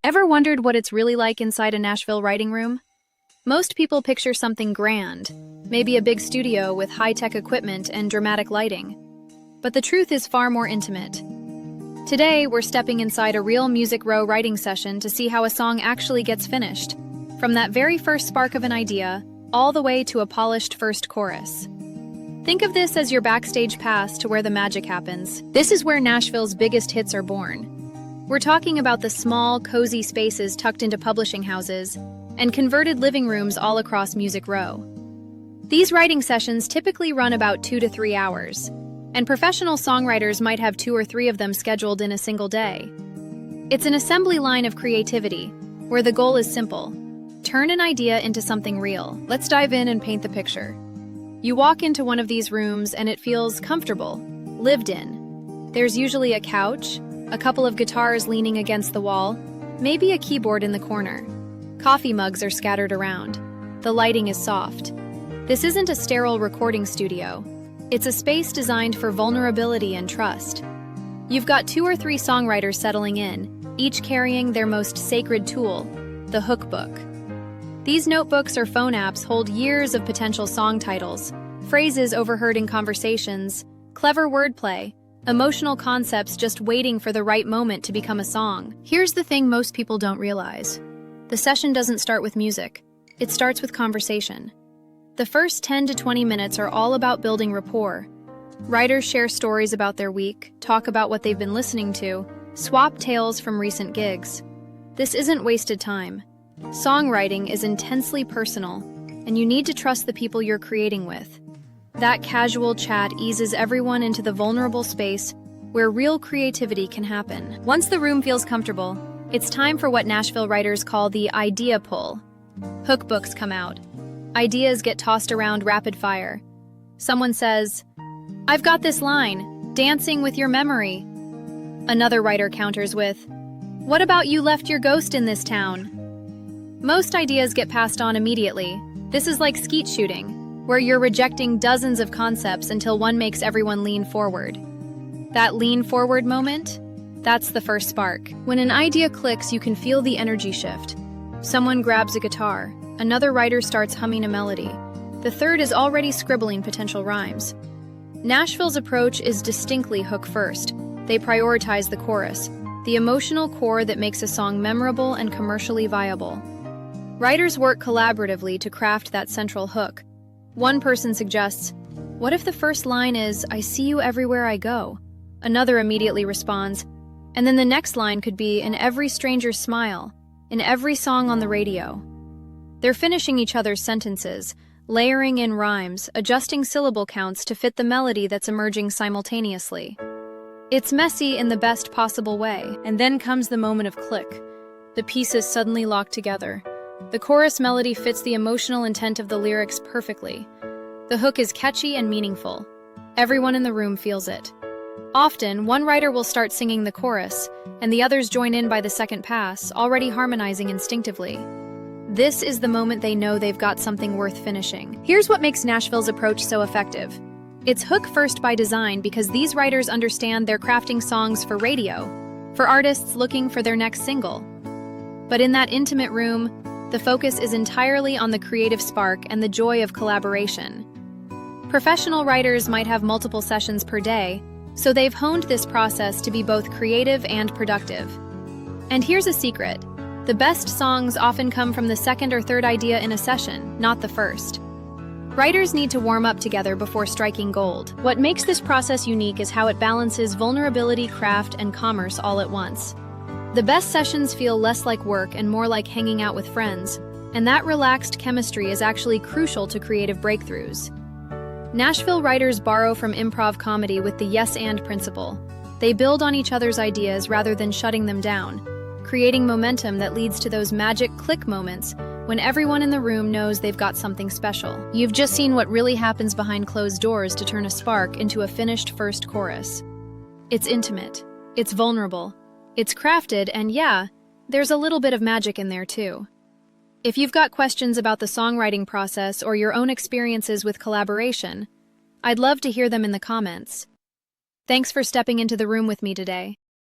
Ever wondered what it's really like inside a Nashville writing room? Most people picture something grand, maybe a big studio with high-tech equipment and dramatic lighting. But the truth is far more intimate. Today, we're stepping inside a real Music Row writing session to see how a song actually gets finished, from that very first spark of an idea, all the way to a polished first chorus. Think of this as your backstage pass to where the magic happens. This is where Nashville's biggest hits are born. We're talking about the small, cozy spaces tucked into publishing houses and converted living rooms all across Music Row. These writing sessions typically run about 2 to 3 hours, and professional songwriters might have 2 or 3 of them scheduled in a single day. It's an assembly line of creativity, where the goal is simple: turn an idea into something real. Let's dive in and paint the picture. You walk into one of these rooms and it feels comfortable, lived in. There's usually a couch, a couple of guitars leaning against the wall, maybe a keyboard in the corner. Coffee mugs are scattered around. The lighting is soft. This isn't a sterile recording studio. It's a space designed for vulnerability and trust. You've got 2 or 3 songwriters settling in, each carrying their most sacred tool, the hook book. These notebooks or phone apps hold years of potential song titles, phrases overheard in conversations, clever wordplay, emotional concepts just waiting for the right moment to become a song. Here's the thing most people don't realize. The session doesn't start with music. It starts with conversation. The first 10 to 20 minutes are all about building rapport. Writers share stories about their week, talk about what they've been listening to, swap tales from recent gigs. This isn't wasted time. Songwriting is intensely personal, and you need to trust the people you're creating with. That casual chat eases everyone into the vulnerable space where real creativity can happen. Once the room feels comfortable, it's time for what Nashville writers call the idea pull. Hook books come out. Ideas get tossed around rapid fire. Someone says, "I've got this line, dancing with your memory." Another writer counters with, "What about you left your ghost in this town?" Most ideas get passed on immediately. This is like skeet shooting, where you're rejecting dozens of concepts until one makes everyone lean forward. That lean forward moment? That's the first spark. When an idea clicks, you can feel the energy shift. Someone grabs a guitar, another writer starts humming a melody, the third is already scribbling potential rhymes. Nashville's approach is distinctly hook first. They prioritize the chorus, the emotional core that makes a song memorable and commercially viable. Writers work collaboratively to craft that central hook. One person suggests, "What if the first line is, 'I see you everywhere I go'?" Another immediately responds, and then the next line could be, "In every stranger's smile, in every song on the radio." They're finishing each other's sentences, layering in rhymes, adjusting syllable counts to fit the melody that's emerging simultaneously. It's messy in the best possible way. And then comes the moment of click. The pieces suddenly lock together. The chorus melody fits the emotional intent of the lyrics perfectly. The hook is catchy and meaningful. Everyone in the room feels it. Often, one writer will start singing the chorus, and the others join in by the second pass, already harmonizing instinctively. This is the moment they know they've got something worth finishing. Here's what makes Nashville's approach so effective. It's hook first by design because these writers understand they're crafting songs for radio, for artists looking for their next single. But in that intimate room, the focus is entirely on the creative spark and the joy of collaboration. Professional writers might have multiple sessions per day, so they've honed this process to be both creative and productive. And here's a secret. The best songs often come from the second or third idea in a session, not the first. Writers need to warm up together before striking gold. What makes this process unique is how it balances vulnerability, craft, and commerce all at once. The best sessions feel less like work and more like hanging out with friends, and that relaxed chemistry is actually crucial to creative breakthroughs. Nashville writers borrow from improv comedy with the yes-and principle. They build on each other's ideas rather than shutting them down, creating momentum that leads to those magic click moments when everyone in the room knows they've got something special. You've just seen what really happens behind closed doors to turn a spark into a finished first chorus. It's intimate, it's vulnerable, it's crafted, and yeah, there's a little bit of magic in there too. If you've got questions about the songwriting process or your own experiences with collaboration, I'd love to hear them in the comments. Thanks for stepping into the room with me today.